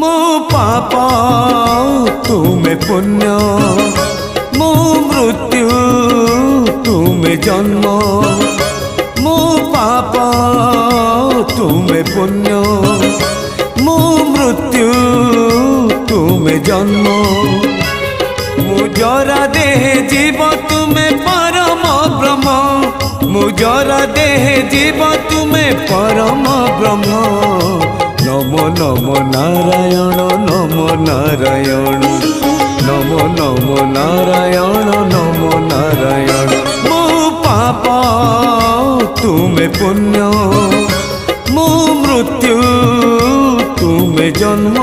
मो पाप तुमे पुण्य मो मृत्यु तुमे जन्म मो पाप तुमे पुण्य मो मृत्यु तुमे जन्म मुजरा देह जीव तुमे परम ब्रह्म मुजरा देह जीव तुमे परम ब्रह्म नमो नमो नारायण नमो नारायण नमो नमो नारायण नमो नारायण मो पाप तुमे पुण्य मो मृत्यु तुमे जन्म।